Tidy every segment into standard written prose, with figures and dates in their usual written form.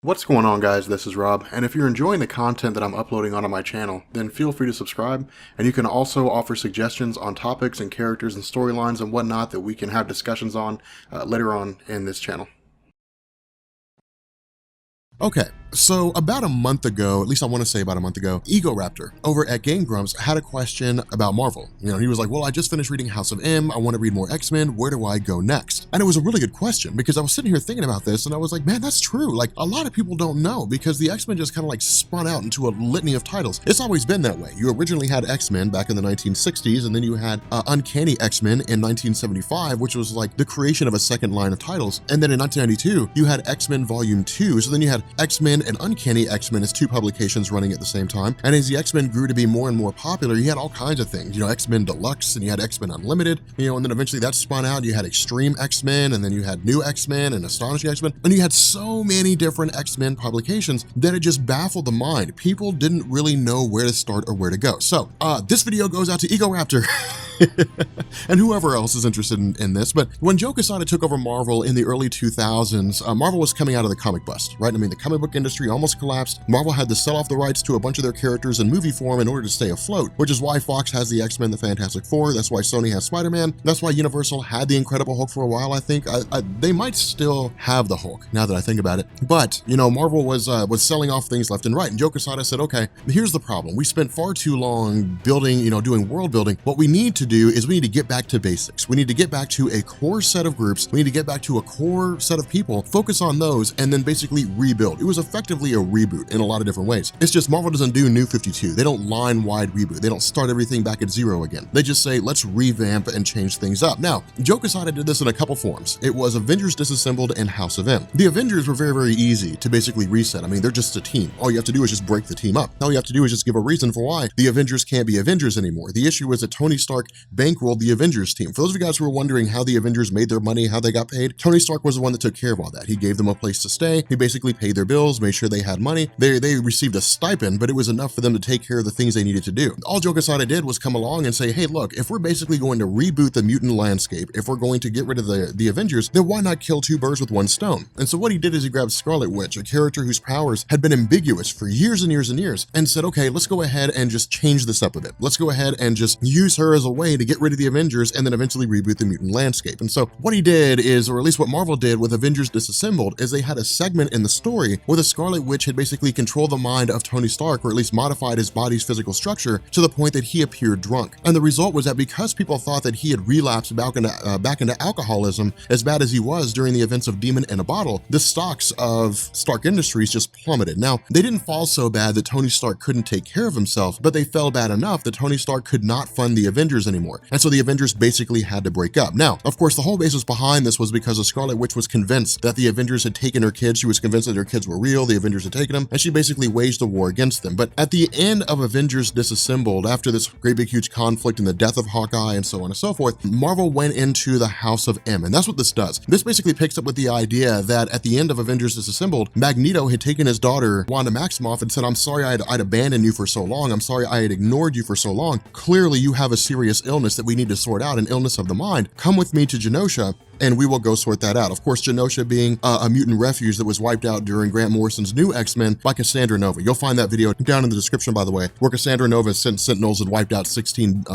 What's going on, guys? This is Rob, and if you're enjoying the content that I'm uploading onto my channel, then feel free to subscribe, and you can also offer suggestions on topics and characters and storylines and whatnot that we can have discussions on later on in this channel. Okay, so about a month ago, at least I want to say about a month ago, Ego Raptor over at Game Grumps had a question about Marvel. He was like, well, I just finished reading House of M. I want to read more X-Men. Where do I go next? And it was a really good question because I was sitting here thinking about this and I was like, man, that's true. Like, a lot of people don't know because the X-Men just kind of like spun out into a litany of titles. It's always been that way. You originally had X-Men back in the 1960s, and then you had Uncanny X-Men in 1975, which was like the creation of a second line of titles. And then in 1992, you had X-Men Volume 2. So then you had X-Men and Uncanny X-Men as two publications running at the same time. And as the X-Men grew to be more and more popular, you had all kinds of things, X-Men Deluxe, and you had X-Men Unlimited, and then eventually that spun out. You had Extreme X-Men, and then you had New X-Men and Astonishing X-Men, and you had so many different X-Men publications that it just baffled the mind. People didn't really know where to start or where to go. So this video goes out to Ego Raptor and whoever else is interested in this. But when Joe Quesada took over Marvel in the early 2000s, Marvel was coming out of the comic bust, right? I mean, the comic book industry almost collapsed. Marvel had to sell off the rights to a bunch of their characters in movie form in order to stay afloat, which is why Fox has the X-Men, the Fantastic Four. That's why Sony has Spider-Man. That's why Universal had the Incredible Hulk for a while, I think. They might still have the Hulk, now that I think about it. But, Marvel was selling off things left and right. And Joe Quesada said, okay, here's the problem. We spent far too long building, doing world building. What we need to do is we need to get back to basics. We need to get back to a core set of groups. We need to get back to a core set of people, focus on those, and then basically rebuild. It was effectively a reboot in a lot of different ways. It's just Marvel doesn't do New 52. They don't line-wide reboot. They don't start everything back at zero again. They just say, let's revamp and change things up. Now, Joe Quesada did this in a couple forms. It was Avengers Disassembled and House of M. The Avengers were very, very easy to basically reset. I mean, they're just a team. All you have to do is just break the team up. All you have to do is just give a reason for why the Avengers can't be Avengers anymore. The issue is that Tony Stark bankrolled the Avengers team. For those of you guys who were wondering how the Avengers made their money, how they got paid, Tony Stark was the one that took care of all that. He gave them a place to stay. He basically paid their bills, made sure they had money. They received a stipend, but it was enough for them to take care of the things they needed to do. All Joe Quesada did was come along and say, hey, look, if we're basically going to reboot the mutant landscape, if we're going to get rid of the Avengers, then why not kill two birds with one stone? And so what he did is he grabbed Scarlet Witch, a character whose powers had been ambiguous for years and years and years, and said, okay, let's go ahead and just change this up a bit. Let's go ahead and just use her as a way to get rid of the Avengers and then eventually reboot the mutant landscape. And so what he did is, or at least what Marvel did with Avengers Disassembled, is they had a segment in the story where the Scarlet Witch had basically controlled the mind of Tony Stark, or at least modified his body's physical structure to the point that he appeared drunk. And the result was that because people thought that he had relapsed back into alcoholism as bad as he was during the events of Demon in a Bottle, the stocks of Stark Industries just plummeted. Now, they didn't fall so bad that Tony Stark couldn't take care of himself, but they fell bad enough that Tony Stark could not fund the Avengers anymore. And so the Avengers basically had to break up. Now, of course, the whole basis behind this was because the Scarlet Witch was convinced that the Avengers had taken her kids. She was convinced that her kids were real. The Avengers had taken them, and she basically waged a war against them. But at the end of Avengers Disassembled, after this great big huge conflict and the death of Hawkeye and so on and so forth, Marvel went into the House of M. And that's what this does. This basically picks up with the idea that at the end of Avengers Disassembled, Magneto had taken his daughter, Wanda Maximoff, and said, I'm sorry I'd abandoned you for so long. I'm sorry I had ignored you for so long. Clearly, you have a serious illness that we need to sort out, an illness of the mind. Come with me to Genosha, and we will go sort that out. Of course, Genosha being a mutant refuge that was wiped out during Grant Morrison's new X-Men by Cassandra Nova. You'll find that video down in the description, by the way, where Cassandra Nova sent Sentinels and wiped out 16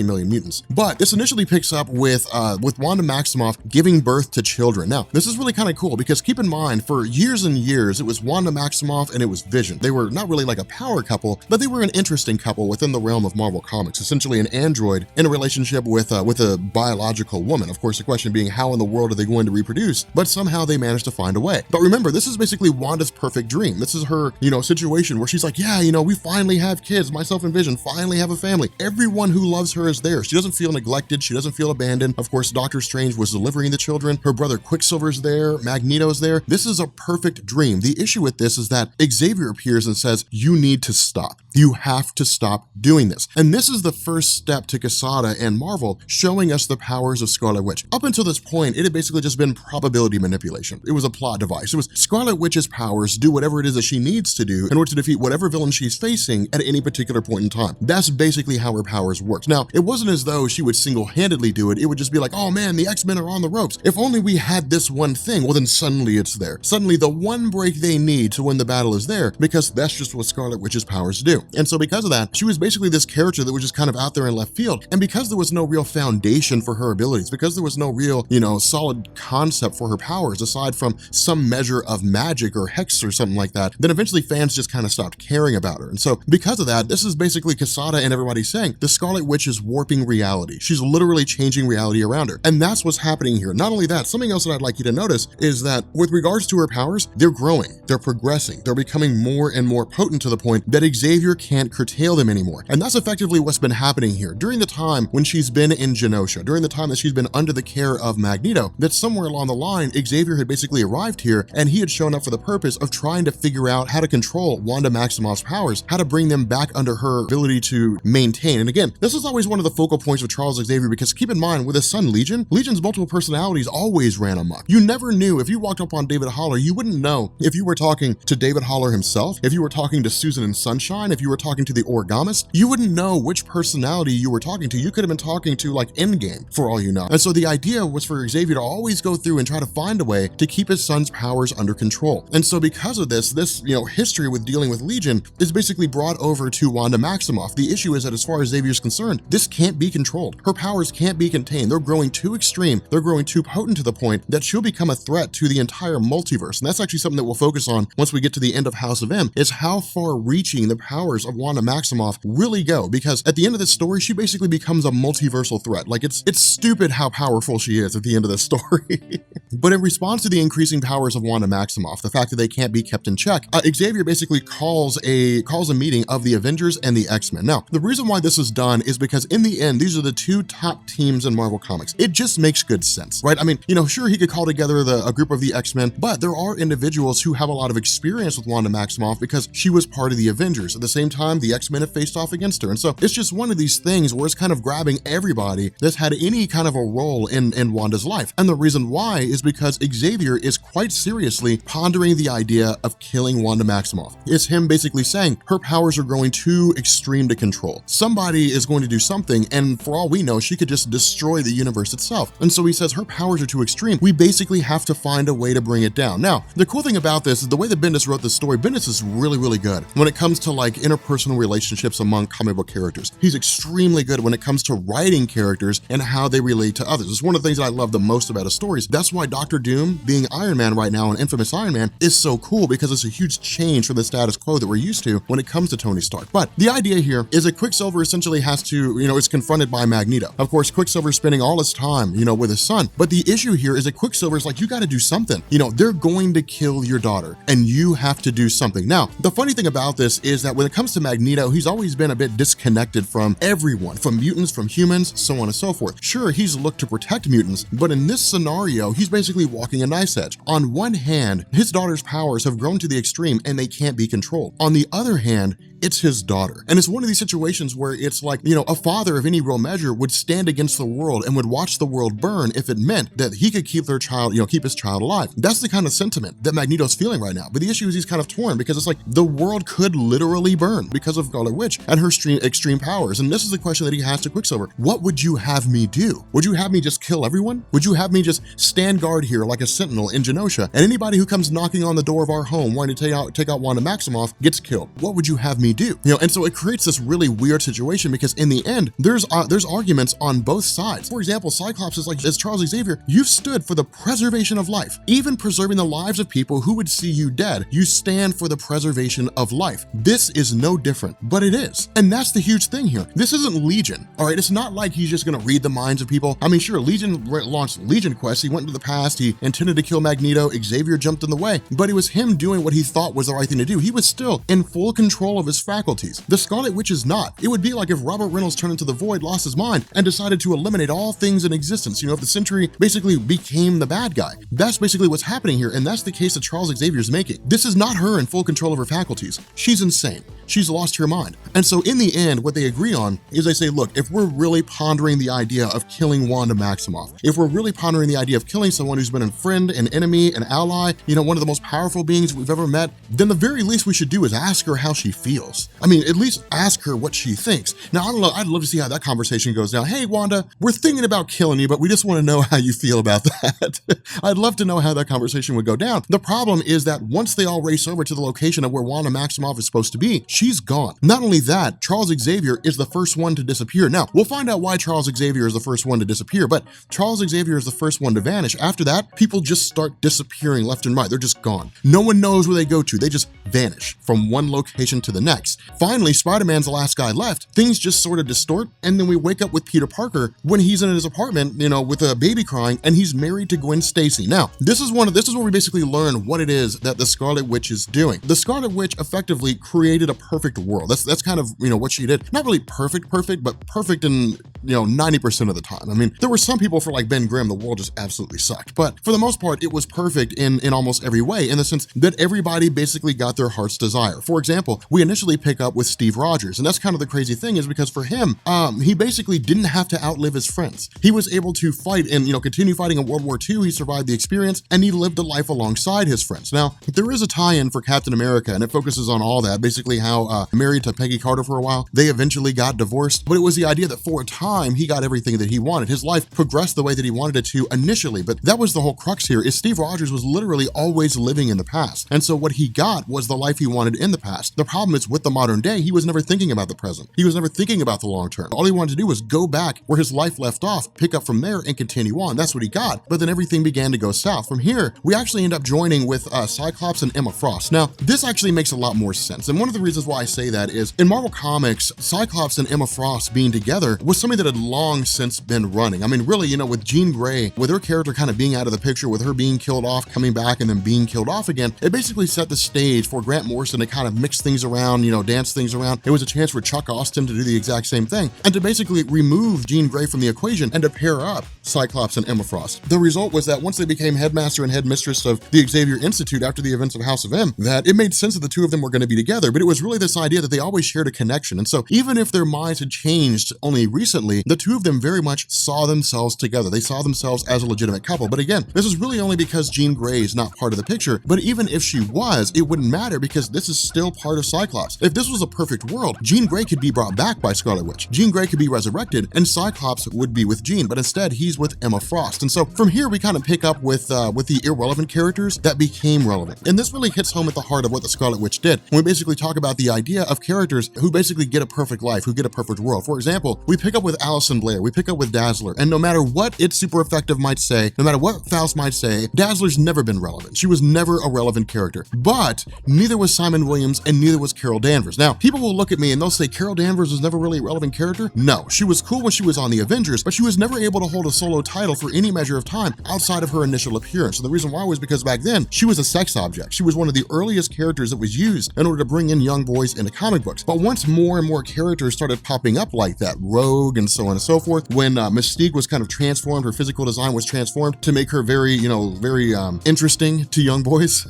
million mutants. But this initially picks up with Wanda Maximoff giving birth to children. Now, this is really kind of cool because keep in mind, for years and years, it was Wanda Maximoff and it was Vision. They were not really like a power couple, but they were an interesting couple within the realm of Marvel Comics, essentially an android in a relationship with a biological woman. Of course, the question being, how in the world are they going to reproduce? But somehow they managed to find a way. But remember, this is basically Wanda's perfect dream. This is her, situation where she's like, yeah, we finally have kids. Myself and Vision finally have a family. Everyone who loves her is there. She doesn't feel neglected. She doesn't feel abandoned. Of course, Doctor Strange was delivering the children. Her brother Quicksilver's there. Magneto's there. This is a perfect dream. The issue with this is that Xavier appears and says, you need to stop. You have to stop doing this. And this is the first step to Quesada and Marvel showing us the powers of Scarlet Witch. Up until this point, point, it had basically just been probability manipulation. It was a plot device. It was Scarlet Witch's powers do whatever it is that she needs to do in order to defeat whatever villain she's facing at any particular point in time. That's basically how her powers worked. Now, it wasn't as though she would single-handedly do it. It would just be like, oh man, the X-Men are on the ropes. If only we had this one thing, well then suddenly it's there. Suddenly the one break they need to win the battle is there, because that's just what Scarlet Witch's powers do. And so because of that, she was basically this character that was just kind of out there in left field. And because there was no real foundation for her abilities, because there was no real, solid concept for her powers, aside from some measure of magic or hex or something like that, then eventually fans just kind of stopped caring about her. And so because of that, this is basically Quesada and everybody saying the Scarlet Witch is warping reality. She's literally changing reality around her. And that's what's happening here. Not only that, something else that I'd like you to notice is that with regards to her powers, they're growing, they're progressing, they're becoming more and more potent to the point that Xavier can't curtail them anymore. And that's effectively what's been happening here. During the time when she's been in Genosha, during the time that she's been under the care of Magneto, that somewhere along the line, Xavier had basically arrived here and he had shown up for the purpose of trying to figure out how to control Wanda Maximoff's powers, how to bring them back under her ability to maintain. And again, this is always one of the focal points of Charles Xavier, because keep in mind, with his son Legion, Legion's multiple personalities always ran amok. You never knew, if you walked up on David Haller, you wouldn't know if you were talking to David Haller himself, if you were talking to Susan and Sunshine, if you were talking to the Origamist, you wouldn't know which personality you were talking to. You could have been talking to like Endgame for all you know. And so the idea was for Xavier to always go through and try to find a way to keep his son's powers under control. And so because of this history with dealing with Legion is basically brought over to Wanda Maximoff. The issue is that as far as Xavier's concerned, this can't be controlled. Her powers can't be contained. They're growing too extreme. They're growing too potent to the point that she'll become a threat to the entire multiverse. And that's actually something that we'll focus on once we get to the end of House of M, is how far reaching the powers of Wanda Maximoff really go. Because at the end of this story, she basically becomes a multiversal threat. Like it's stupid how powerful she is at the end of this story. But in response to the increasing powers of Wanda Maximoff, the fact that they can't be kept in check, Xavier basically calls a meeting of the Avengers and the X-Men. Now, the reason why this is done is because in the end, these are the two top teams in Marvel Comics. It just makes good sense, right? I mean, sure, he could call together a group of the X-Men, but there are individuals who have a lot of experience with Wanda Maximoff because she was part of the Avengers. At the same time, the X-Men have faced off against her. And so it's just one of these things where it's kind of grabbing everybody that's had any kind of a role in Wanda's life. And the reason why is because Xavier is quite seriously pondering the idea of killing Wanda Maximoff. It's him basically saying her powers are growing too extreme to control. Somebody is going to do something, and for all we know, she could just destroy the universe itself. And so he says her powers are too extreme. We basically have to find a way to bring it down. Now, the cool thing about this is the way that Bendis wrote this story. Bendis is really, really good when it comes to like interpersonal relationships among comic book characters. He's extremely good when it comes to writing characters and how they relate to others. It's one of the things that I love the most about his stories. That's why Dr. Doom being Iron Man right now, and Infamous Iron Man, is so cool, because it's a huge change from the status quo that we're used to when it comes to Tony Stark. But the idea here is that Quicksilver essentially has to, is confronted by Magneto. Of course, Quicksilver's spending all his time, with his son. But the issue here is that Quicksilver's like, you got to do something. They're going to kill your daughter and you have to do something. Now, the funny thing about this is that when it comes to Magneto, he's always been a bit disconnected from everyone, from mutants, from humans, so on and so forth. Sure, he's looked to protect mutants, but in this scenario, he's basically walking a knife's edge. On one hand, his daughter's powers have grown to the extreme and they can't be controlled. On the other hand, it's his daughter. And it's one of these situations where it's like, a father of any real measure would stand against the world and would watch the world burn if it meant that he could keep their child, keep his child alive. That's the kind of sentiment that Magneto's feeling right now. But the issue is he's kind of torn, because it's like the world could literally burn because of Scarlet Witch and her extreme powers. And this is the question that he has to Quicksilver. What would you have me do? Would you have me just kill everyone? Would you have me just stand guard here like a sentinel in Genosha, and anybody who comes knocking on the door of our home wanting to take out Wanda Maximoff gets killed? What would you have me do? And so it creates this really weird situation, because in the end, there's arguments on both sides. For example, Cyclops is like, as Charles Xavier, you've stood for the preservation of life, even preserving the lives of people who would see you dead. You stand for the preservation of life. This is no different, but it is. And that's the huge thing here. This isn't Legion, all right? It's not like he's just gonna read the minds of people. I mean, sure, Legion launched Legion Quest. He went into the past. He intended to kill Magneto. Xavier jumped in the way, but it was him doing what he thought was the right thing to do. He was still in full control of his faculties. The Scarlet Witch is not. It would be like if Robert Reynolds turned into the Void, lost his mind, and decided to eliminate all things in existence. If the Sentry basically became the bad guy. That's basically what's happening here, and that's the case that Charles Xavier's making. This is not her in full control of her faculties. She's insane. she's lost her mind. And so in the end, what they agree on is they say, look, if we're really pondering the idea of killing Wanda Maximoff, if we're really pondering the idea of killing someone who's been a friend, an enemy, an ally, one of the most powerful beings we've ever met, then the very least we should do is ask her how she feels. I mean, at least ask her what she thinks. Now, I don't know, I'd love to see how that conversation goes down. Hey, Wanda, we're thinking about killing you, but we just want to know how you feel about that. I'd love to know how that conversation would go down. The problem is that once they all race over to the location of where Wanda Maximoff is supposed to be, she's gone. Not only that, Charles Xavier is the first one to disappear. Now, we'll find out why Charles Xavier is the first one to disappear, but Charles Xavier is the first one to vanish. After that, people just start disappearing left and right. They're just gone. No one knows where they go to. They just vanish from one location to the next. Finally, Spider-Man's the last guy left. Things just sort of distort, and then we wake up with Peter Parker when he's in his apartment, with a baby crying, and he's married to Gwen Stacy. Now, this is where we basically learn what it is that the Scarlet Witch is doing. The Scarlet Witch effectively created a perfect world. That's kind of, what she did. Not really perfect, but perfect in, 90% of the time. I mean, there were some people for like Ben Grimm, the world just absolutely sucked. But for the most part, it was perfect in almost every way, in the sense that everybody basically got their heart's desire. For example, we initially pick up with Steve Rogers, and that's kind of the crazy thing, is because for him, he basically didn't have to outlive his friends. He was able to fight and, continue fighting in World War II. He survived the experience, and he lived a life alongside his friends. Now, there is a tie-in for Captain America, and it focuses on all that, basically how married to Peggy Carter for a while, they eventually got divorced, but it was the idea that for a time, he got everything that he wanted. His life progressed the way that he wanted it to initially, but that was the whole crux here, is Steve Rogers was literally always living in the past, and so what he got was the life he wanted in the past. The problem is, with the modern day, he was never thinking about the present. He was never thinking about the long term. All he wanted to do was go back where his life left off, pick up from there, and continue on. That's what he got, but then everything began to go south. From here, we actually end up joining with Cyclops and Emma Frost. Now, this actually makes a lot more sense, and one of the reasons why I say that is, in Marvel Comics, Cyclops and Emma Frost being together was something that had long since been running. I mean, really, with Jean Grey, with her character kind of being out of the picture, with her being killed off, coming back, and then being killed off again, it basically set the stage for Grant Morrison to kind of mix things around, dance things around. It was a chance for Chuck Austin to do the exact same thing, and to basically remove Jean Grey from the equation and to pair up Cyclops and Emma Frost. The result was that once they became headmaster and headmistress of the Xavier Institute after the events of House of M, that it made sense that the two of them were going to be together, but it was really this idea that they always shared a connection. And so even if their minds had changed only recently, the two of them very much saw themselves together. They saw themselves as a legitimate couple. But again, this is really only because Jean Grey is not part of the picture, but even if she was, it wouldn't matter because this is still part of Cyclops. If this was a perfect world, Jean Grey could be brought back by Scarlet Witch. Jean Grey could be resurrected, and Cyclops would be with Jean, but instead he's with Emma Frost. And so from here, we kind of pick up with the irrelevant characters that became relevant. And this really hits home at the heart of what the Scarlet Witch did. When we basically talk about the idea of characters who basically get a perfect life, who get a perfect world. For example, we pick up with Allison Blair, we pick up with Dazzler, and no matter what It's Super Effective might say, no matter what Faust might say, Dazzler's never been relevant. She was never a relevant character. But neither was Simon Williams, and neither was Carol Danvers. Now, people will look at me and they'll say Carol Danvers was never really a relevant character. No, she was cool when she was on the Avengers, but she was never able to hold a solo title for any measure of time outside of her initial appearance. And the reason why was because back then, she was a sex object. She was one of the earliest characters that was used in order to bring in young boys into comic books. But once more and more characters started popping up like that, Rogue and so on and so forth, when Mystique was kind of transformed, her physical design was transformed to make her very interesting to young boys.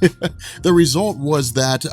The result was that,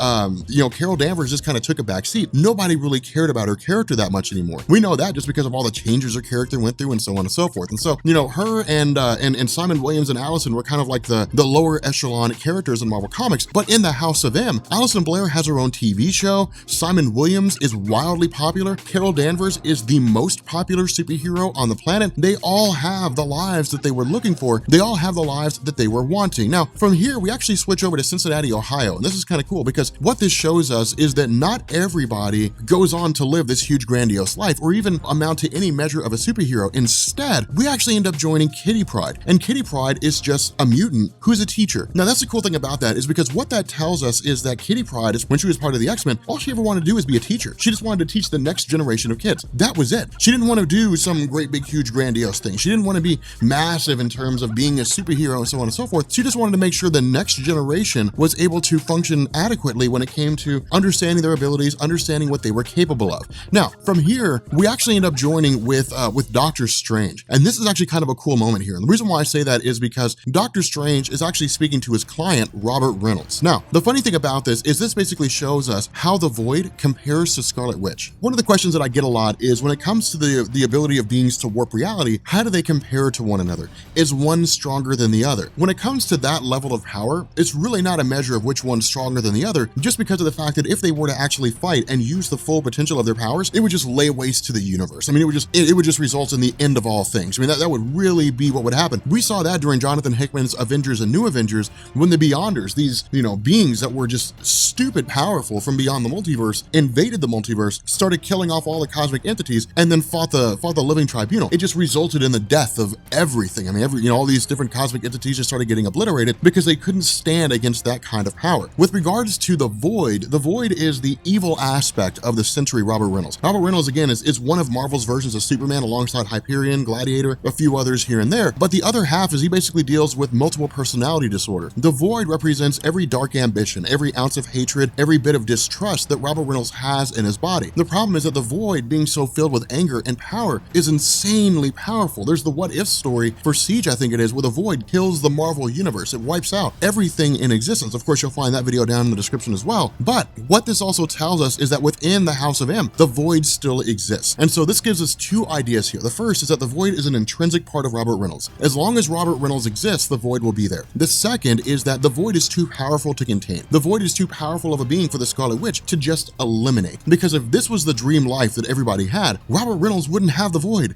Carol Danvers just kind of took a back seat. Nobody really cared about her character that much anymore. We know that just because of all the changes her character went through and so on and so forth. And so, her and Simon Williams and Allison were kind of like the lower echelon characters in Marvel Comics. But in the House of M, Allison Blair has her own TV show. Simon Williams is wildly popular. Carol Danvers is the most popular superhero on the planet. They all have the lives that they were looking for. They all have the lives that they were wanting. Now, from here, we actually switch over to Cincinnati, Ohio. And this is kind of cool because what this shows us is that not everybody goes on to live this huge, grandiose life or even amount to any measure of a superhero. Instead, we actually end up joining Kitty Pryde. And Kitty Pryde is just a mutant who's a teacher. Now, that's the cool thing about that is because what that tells us is that Kitty Pryde, when she was part of the X-Men, all she ever wanted to do was be a teacher. She just wanted to teach the next generation of kids. That was it. She didn't want to do some great, big, huge, grandiose thing. She didn't want to be massive in terms of being a superhero and so on and so forth. She just wanted to make sure the next generation was able to function adequately when it came to understanding their abilities, understanding what they were capable of. Now, from here, we actually end up joining with Doctor Strange. And this is actually kind of a cool moment here. And the reason why I say that is because Doctor Strange is actually speaking to his client, Robert Reynolds. Now, the funny thing about this is this basically shows us how how the Void compares to Scarlet Witch. One of the questions that I get a lot is when it comes to the ability of beings to warp reality, how do they compare to one another? Is one stronger than the other? When it comes to that level of power, it's really not a measure of which one's stronger than the other, just because of the fact that if they were to actually fight and use the full potential of their powers, it would just lay waste to the universe. I mean, it would just result in the end of all things. I mean, that would really be what would happen. We saw that during Jonathan Hickman's Avengers and New Avengers, when the Beyonders, these, beings that were just stupid powerful from beyond the multiverse, invaded the multiverse, started killing off all the cosmic entities, and then fought the Living Tribunal. It just resulted in the death of everything. I mean, all these different cosmic entities just started getting obliterated because they couldn't stand against that kind of power. With regards to the Void is the evil aspect of the Century Robert Reynolds. Robert Reynolds, again, is one of Marvel's versions of Superman alongside Hyperion, Gladiator, a few others here and there, but the other half is he basically deals with multiple personality disorder. The Void represents every dark ambition, every ounce of hatred, every bit of distrust that Robert Reynolds has in his body. The problem is that the Void, being so filled with anger and power, is insanely powerful. There's the What If story for Siege, I think it is, where the Void kills the Marvel universe. It wipes out everything in existence. Of course, you'll find that video down in the description as well. But what this also tells us is that within the House of M, the Void still exists. And so this gives us two ideas here. The first is that the Void is an intrinsic part of Robert Reynolds. As long as Robert Reynolds exists, the Void will be there. The second is that the Void is too powerful to contain. The Void is too powerful of a being for the Scarlet Witch to just eliminate. Because if this was the dream life that everybody had, Robert Reynolds wouldn't have the Void.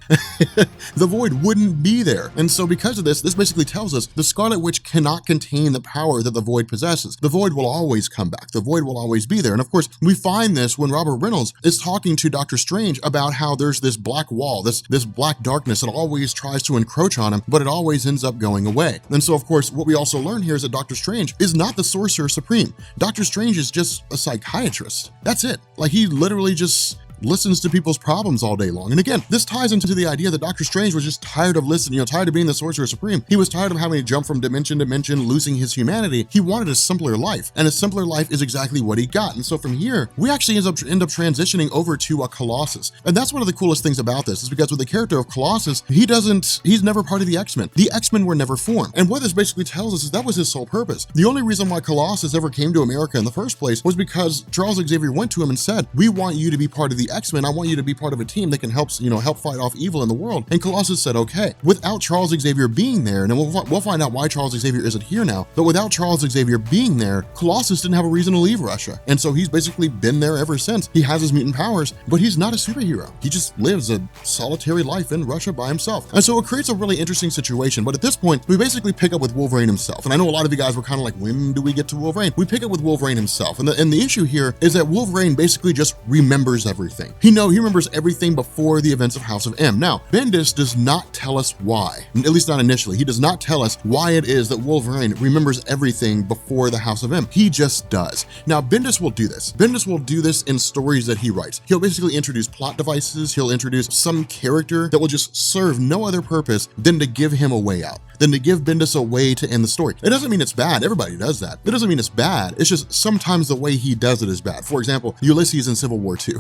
The Void wouldn't be there. And so because of this basically tells us the Scarlet Witch cannot contain the power that the Void possesses. The Void will always come back. The Void will always be there. And of course, we find this when Robert Reynolds is talking to Doctor Strange about how there's this black wall, this black darkness that always tries to encroach on him, but it always ends up going away. And so, of course, what we also learn here is that Doctor Strange is not the Sorcerer Supreme. Doctor Strange is just a psychiatrist. That's it. Like, he literally just listens to people's problems all day long. And again, this ties into the idea that Doctor Strange was just tired of listening, tired of being the Sorcerer Supreme. He was tired of having to jump from dimension to dimension, losing his humanity. He wanted a simpler life, and a simpler life is exactly what he got. And so from here, we actually end up transitioning over to a Colossus. And that's one of the coolest things about this, is because with the character of Colossus, he's never part of the X-Men. The X-Men were never formed. And what this basically tells us is that was his sole purpose. The only reason why Colossus ever came to America in the first place was because Charles Xavier went to him and said, "We want you to be part of the X-Men. I want you to be part of a team that can help fight off evil in the world." And Colossus said, okay. Without Charles Xavier being there, and we'll find out why Charles Xavier isn't here now, but without Charles Xavier being there, Colossus didn't have a reason to leave Russia. And so he's basically been there ever since. He has his mutant powers, but he's not a superhero. He just lives a solitary life in Russia by himself. And so it creates a really interesting situation. But at this point, we basically pick up with Wolverine himself. And I know a lot of you guys were kind of like, when do we get to Wolverine? We pick up with Wolverine himself. And the issue here is that Wolverine basically just remembers everything. He remembers everything before the events of House of M. Now, Bendis does not tell us why, at least not initially. He does not tell us why it is that Wolverine remembers everything before the House of M. He just does. Now, Bendis will do this. Bendis will do this in stories that he writes. He'll basically introduce plot devices. He'll introduce some character that will just serve no other purpose than to give him a way out, than to give Bendis a way to end the story. It doesn't mean it's bad. Everybody does that. It doesn't mean it's bad. It's just sometimes the way he does it is bad. For example, Ulysses in Civil War II.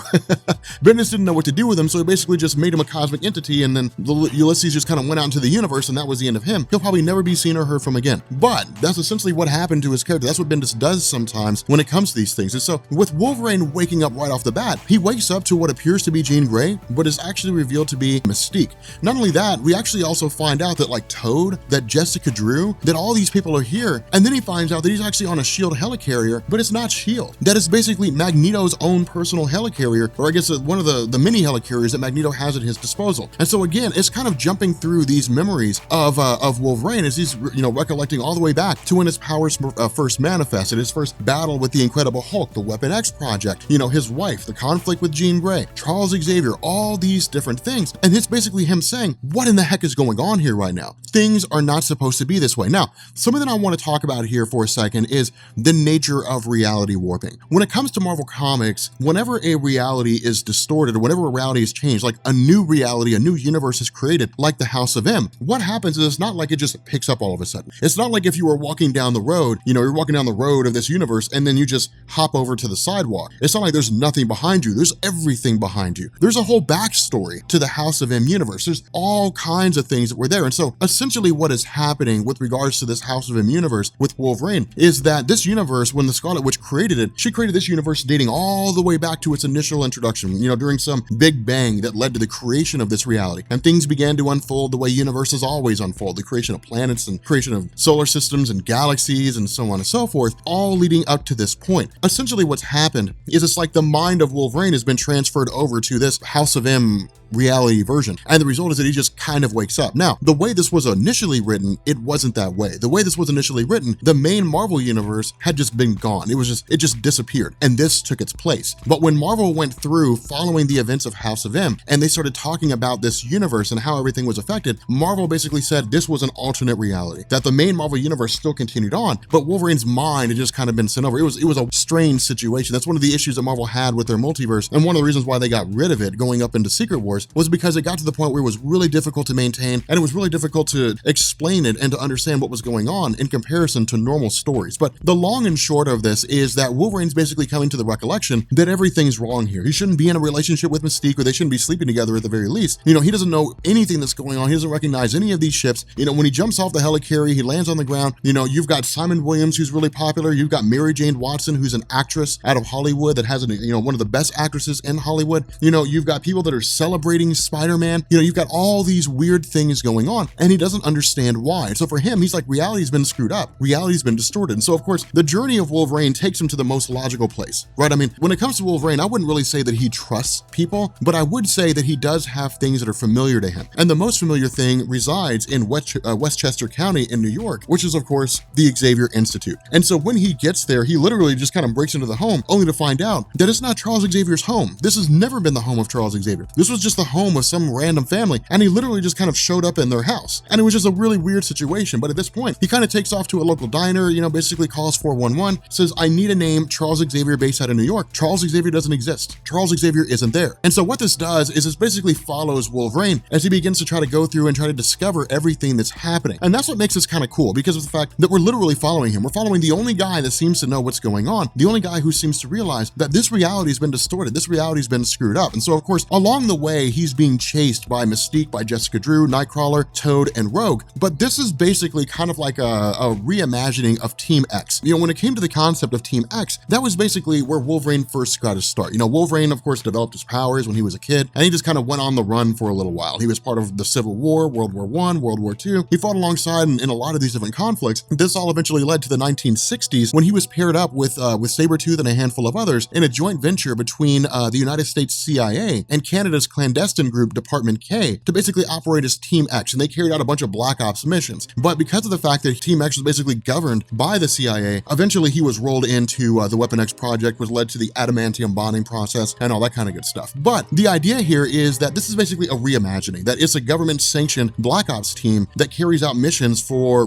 Bendis didn't know what to do with him, so he basically just made him a cosmic entity, and then Ulysses just kind of went out into the universe, and that was the end of him. He'll probably never be seen or heard from again. But that's essentially what happened to his character. That's what Bendis does sometimes when it comes to these things. And so with Wolverine waking up right off the bat, he wakes up to what appears to be Jean Grey, but is actually revealed to be Mystique. Not only that, we actually also find out that like Toad, that Jessica Drew, that all these people are here. And then he finds out that he's actually on a S.H.I.E.L.D. helicarrier, but it's not S.H.I.E.L.D. That is basically Magneto's own personal helicarrier, or I guess one of the mini helicarriers that Magneto has at his disposal. And so again, it's kind of jumping through these memories of Wolverine as he's recollecting all the way back to when his powers first manifested, his first battle with the Incredible Hulk, the Weapon X project, his wife, the conflict with Jean Grey, Charles Xavier, all these different things. And it's basically him saying, what in the heck is going on here right now? Things are not supposed to be this way. Now, something that I want to talk about here for a second is the nature of reality warping. When it comes to Marvel Comics, whenever a reality is distorted, or whenever a reality is changed, like a new reality, a new universe is created, like the House of M, what happens is it's not like it just picks up all of a sudden. It's not like if you were walking down the road, you're walking down the road of this universe and then you just hop over to the sidewalk. It's not like there's nothing behind you. There's everything behind you. There's a whole backstory to the House of M universe. There's all kinds of things that were there. And so essentially what is happening with regards to this House of M universe with Wolverine is that this universe, when the Scarlet Witch created it, she created this universe dating all the way back to its initial introduction, during some big bang that led to the creation of this reality. And things began to unfold the way universes always unfold, the creation of planets and creation of solar systems and galaxies and so on and so forth, all leading up to this point. Essentially what's happened is it's like the mind of Wolverine has been transferred over to this House of M reality version. And the result is that he just kind of wakes up. Now, the way this was initially written, it wasn't that way. The way this was initially written, the main Marvel universe had just been gone. It just disappeared. And this took its place. But when Marvel went through following the events of House of M, and they started talking about this universe and how everything was affected, Marvel basically said this was an alternate reality, that the main Marvel universe still continued on, but Wolverine's mind had just kind of been sent over. It was a strange situation. That's one of the issues that Marvel had with their multiverse. And one of the reasons why they got rid of it going up into Secret Wars was because it got to the point where it was really difficult to maintain, and it was really difficult to explain it and to understand what was going on in comparison to normal stories. But the long and short of this is that Wolverine's basically coming to the recollection that everything's wrong here. He shouldn't be in a relationship with Mystique, or they shouldn't be sleeping together at the very least. He doesn't know anything that's going on. He doesn't recognize any of these ships. When he jumps off the helicarrier, he lands on the ground. You've got Simon Williams, who's really popular. You've got Mary Jane Watson, who's an actress out of Hollywood that has one of the best actresses in Hollywood. You've got people that are celebrating Spider-Man. You've got all these weird things going on, and he doesn't understand why. So for him, he's like, reality's been screwed up. Reality's been distorted. And so of course, the journey of Wolverine takes him to the most logical place, right? I mean, when it comes to Wolverine, I wouldn't really say that he trusts people, but I would say that he does have things that are familiar to him. And the most familiar thing resides in Westchester County in New York, which is of course the Xavier Institute. And so when he gets there, he literally just kind of breaks into the home only to find out that it's not Charles Xavier's home. This has never been the home of Charles Xavier. This was just the home of some random family, and he literally just kind of showed up in their house. And it was just a really weird situation. But at this point, he kind of takes off to a local diner, basically calls 411, says, I need a name, Charles Xavier, based out of New York. Charles Xavier doesn't exist. Charles Xavier isn't there. And so what this does is it basically follows Wolverine as he begins to try to go through and try to discover everything that's happening. And that's what makes this kind of cool, because of the fact that we're literally following him. We're following the only guy that seems to know what's going on, the only guy who seems to realize that this reality has been distorted, this reality has been screwed up. And so of course, along the way, he's being chased by Mystique, by Jessica Drew, Nightcrawler, Toad, and Rogue. But this is basically kind of like a reimagining of Team X. When it came to the concept of Team X, that was basically where Wolverine first got his start. Wolverine, of course, developed his powers when he was a kid, and he just kind of went on the run for a little while. He was part of the Civil War, World War I, World War II. He fought alongside in a lot of these different conflicts. This all eventually led to the 1960s when he was paired up with Sabretooth and a handful of others in a joint venture between the United States CIA and Canada's clandestine group Department K to basically operate as Team X, and they carried out a bunch of Black Ops missions. But because of the fact that Team X was basically governed by the CIA, eventually he was rolled into the Weapon X project, which led to the adamantium bonding process and all that kind of good stuff. But the idea here is that this is basically a reimagining, that it's a government-sanctioned Black Ops team that carries out missions for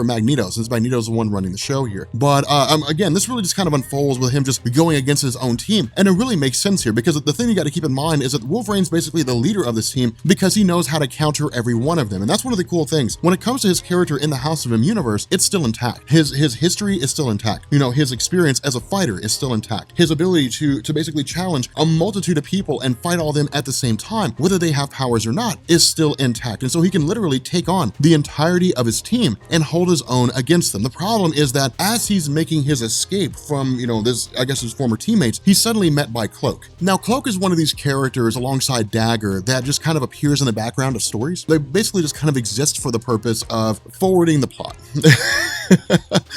Magneto, since Magneto's the one running the show here. But again, this really just kind of unfolds with him just going against his own team, and it really makes sense here, because the thing you got to keep in mind is that Wolverine's basically the leader of this team because he knows how to counter every one of them. And that's one of the cool things. When it comes to his character in the House of M universe, it's still intact. His history is still intact. His experience as a fighter is still intact. His ability to basically challenge a multitude of people and fight all of them at the same time, whether they have powers or not, is still intact. And so he can literally take on the entirety of his team and hold his own against them. The problem is that as he's making his escape from, his former teammates, he's suddenly met by Cloak. Now, Cloak is one of these characters alongside Dagger that just kind of appears in the background of stories. They basically just kind of exist for the purpose of forwarding the plot.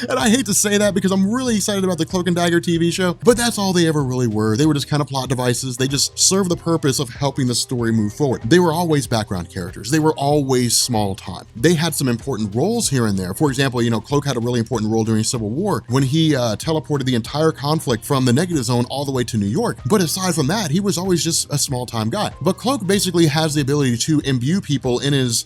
And I hate to say that because I'm really excited about the Cloak and Dagger TV show, but that's all they ever really were. They were just kind of plot devices. They just serve the purpose of helping the story move forward. They were always background characters. They were always small time. They had some important roles here and there. For example, Cloak had a really important role during Civil War when he teleported the entire conflict from the Negative Zone all the way to New York. But aside from that, he was always just a small time guy. But Cloak basically has the ability to imbue people in his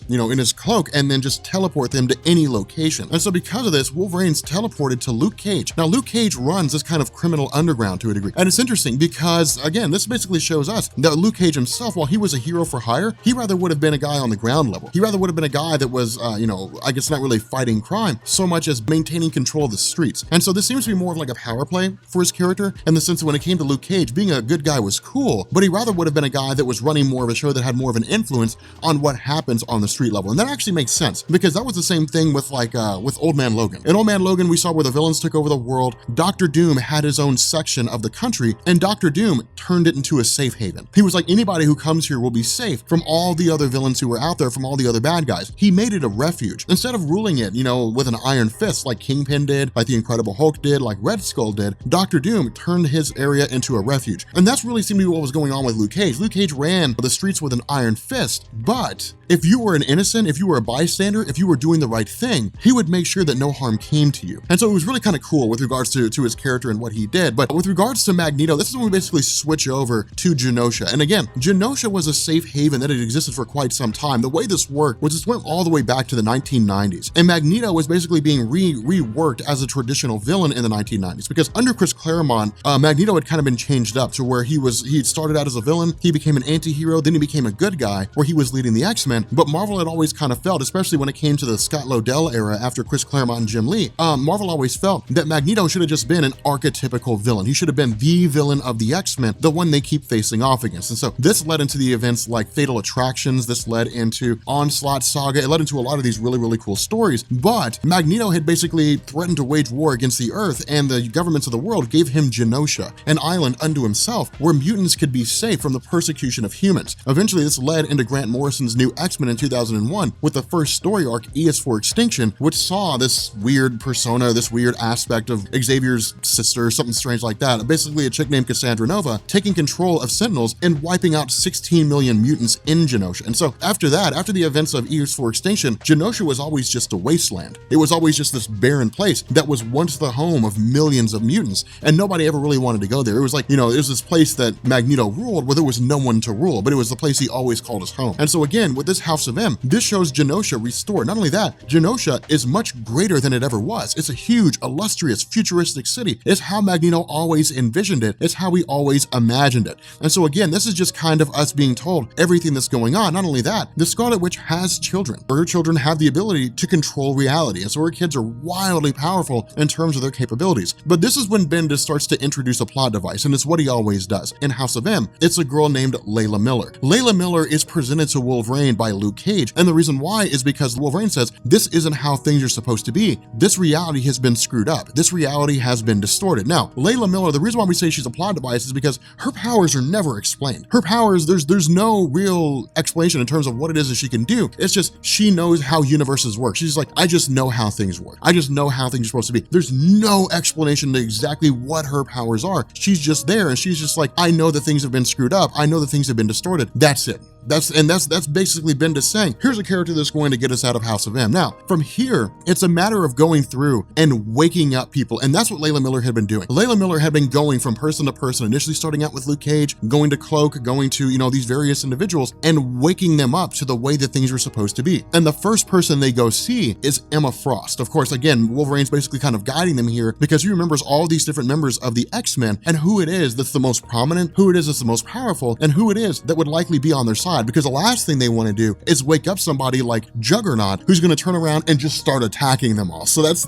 cloak and then just teleport them to any location. And so because of of this, Wolverine's teleported to Luke Cage. Now, Luke Cage runs this kind of criminal underground to a degree. And it's interesting because, again, this basically shows us that Luke Cage himself, while he was a hero for hire, he rather would have been a guy on the ground level. He rather would have been a guy that was, I guess not really fighting crime so much as maintaining control of the streets. And so this seems to be more of like a power play for his character in the sense that when it came to Luke Cage, being a good guy was cool, but he rather would have been a guy that was running more of a show that had more of an influence on what happens on the street level. And that actually makes sense because that was the same thing with with Old Man Logan. In Old Man Logan, we saw where the villains took over the world. Dr. Doom had his own section of the country, and Dr. Doom turned it into a safe haven. He was like, anybody who comes here will be safe from all the other villains who were out there, from all the other bad guys. He made it a refuge. Instead of ruling it, with an iron fist like Kingpin did, like the Incredible Hulk did, like Red Skull did, Dr. Doom turned his area into a refuge. And that's really seemed to be what was going on with Luke Cage. Luke Cage ran the streets with an iron fist, but if you were an innocent, if you were a bystander, if you were doing the right thing, he would make sure that no harm came to you. And so it was really kind of cool with regards to his character and what he did. But with regards to Magneto, this is when we basically switch over to Genosha. And again, Genosha was a safe haven that had existed for quite some time. The way this worked was this went all the way back to the 1990s. And Magneto was basically being reworked as a traditional villain in the 1990s because under Chris Claremont, Magneto had kind of been changed up to where he started out as a villain, he became an anti-hero, then he became a good guy where he was leading the X-Men. But Marvel had always kind of felt, especially when it came to the Scott Lobdell era after Chris Claremont and Jim Lee, Marvel always felt that Magneto should have just been an archetypical villain. He should have been the villain of the X-Men, the one they keep facing off against. And so this led into the events like Fatal Attractions, this led into Onslaught Saga, it led into a lot of these really, really cool stories. But Magneto had basically threatened to wage war against the Earth, and the governments of the world gave him Genosha, an island unto himself where mutants could be safe from the persecution of humans. Eventually, this led into Grant Morrison's new X-Men in 2001 with the first story arc, E is for Extinction, which saw this weird persona, this weird aspect of Xavier's sister, something strange like that. Basically, a chick named Cassandra Nova taking control of Sentinels and wiping out 16 million mutants in Genosha. And so after that, after the events of E is for Extinction, Genosha was always just a wasteland. It was always just this barren place that was once the home of millions of mutants, and nobody ever really wanted to go there. It was like, it was this place that Magneto ruled where there was no one to rule, but it was the place he always called his home. And so again, with this House of M, this shows Genosha restored. Not only that, Genosha is much greater than it ever was. It's a huge, illustrious, futuristic city. It's how Magneto always envisioned it. It's how he always imagined it. And so again, this is just kind of us being told everything that's going on. Not only that, the Scarlet Witch has children. Her children have the ability to control reality. And so her kids are wildly powerful in terms of their capabilities. But this is when Bendis starts to introduce a plot device, and it's what he always does. In House of M, it's a girl named Layla Miller. Layla Miller is presented to Wolverine by Luke Cage, and the reason why is because Wolverine says, this isn't how things are supposed to be. This reality has been screwed up. This reality has been distorted. Now, Layla Miller, the reason why we say she's a plot device is because her powers are never explained. Her powers, there's no real explanation in terms of what it is that she can do. It's just, she knows how universes work. She's like, I just know how things work. I just know how things are supposed to be. There's no explanation to exactly what her powers are. She's just there, and she's just like, I know that things have been screwed up. I know that things have been distorted. That's it. That's basically Bendis saying, here's a character that's going to get us out of House of M. Now, from here, it's a matter of going through and waking up people, and that's what Layla Miller had been doing. Layla Miller had been going from person to person, initially starting out with Luke Cage, going to Cloak, going to, these various individuals, and waking them up to the way that things were supposed to be. And the first person they go see is Emma Frost. Of course, again, Wolverine's basically kind of guiding them here because he remembers all these different members of the X-Men and who it is that's the most prominent, who it is that's the most powerful, and who it is that would likely be on their side. Because the last thing they want to do is wake up somebody like Juggernaut who's going to turn around and just start attacking them all. So that's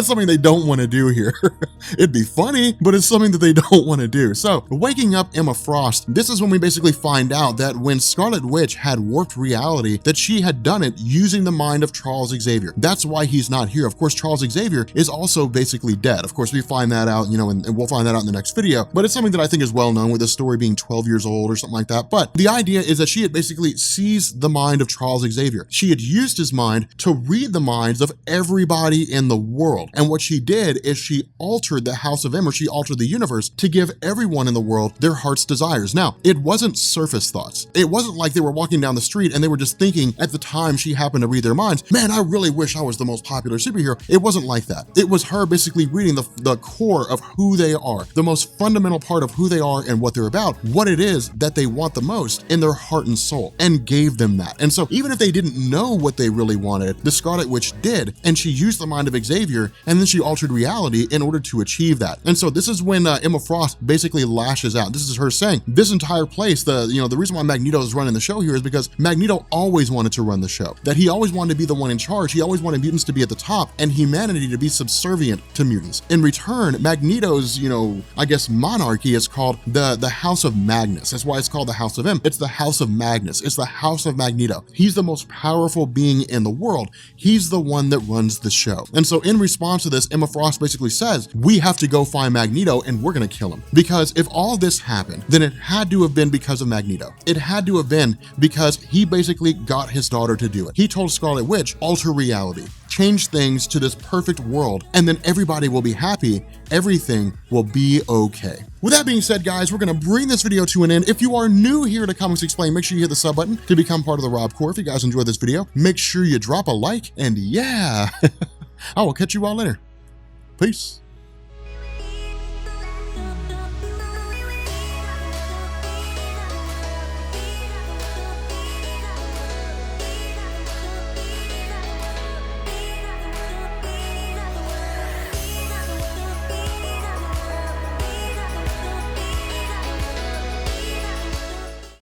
something they don't want to do here. It'd be funny, but it's something that they don't want to do. So waking up Emma Frost, this is when we basically find out that when Scarlet Witch had warped reality, that she had done it using the mind of Charles Xavier. That's why he's not here. Of course, Charles Xavier is also basically dead. Of course, we find that out, and we'll find that out in the next video, but it's something that I think is well known with the story being 12 years old or something like that. But the idea is that she had basically seized the mind of Charles Xavier. She had used his mind to read the minds of everybody in the world world. And what she did is she altered the House of M, or she altered the universe to give everyone in the world their heart's desires. Now, it wasn't surface thoughts. It wasn't like they were walking down the street and they were just thinking at the time she happened to read their minds, man, I really wish I was the most popular superhero. It wasn't like that. It was her basically reading the core of who they are, the most fundamental part of who they are and what they're about, what it is that they want the most in their heart and soul, and gave them that. And so even if they didn't know what they really wanted, the Scarlet Witch did, and she used the mind of Xavier, and then she altered reality in order to achieve that. And so this is when Emma Frost basically lashes out. This is her saying, this entire place, the reason why Magneto is running the show here is because Magneto always wanted to run the show, that he always wanted to be the one in charge. He always wanted mutants to be at the top and humanity to be subservient to mutants. In return, Magneto's, I guess monarchy is called the House of Magnus. That's why it's called the House of M. It's the House of Magnus. It's the House of Magneto. He's the most powerful being in the world. He's the one that runs the show. And so in response to this, Emma Frost basically says, we have to go find Magneto and we're gonna kill him. Because if all this happened, then it had to have been because of Magneto. It had to have been because he basically got his daughter to do it. He told Scarlet Witch, alter reality, change things to this perfect world, and then everybody will be happy. Everything will be okay. With that being said, guys, we're gonna bring this video to an end. If you are new here to Comics Explained, make sure you hit the sub button to become part of the Rob Corps. If you guys enjoyed this video, make sure you drop a like, and yeah, I will catch you all later. Peace.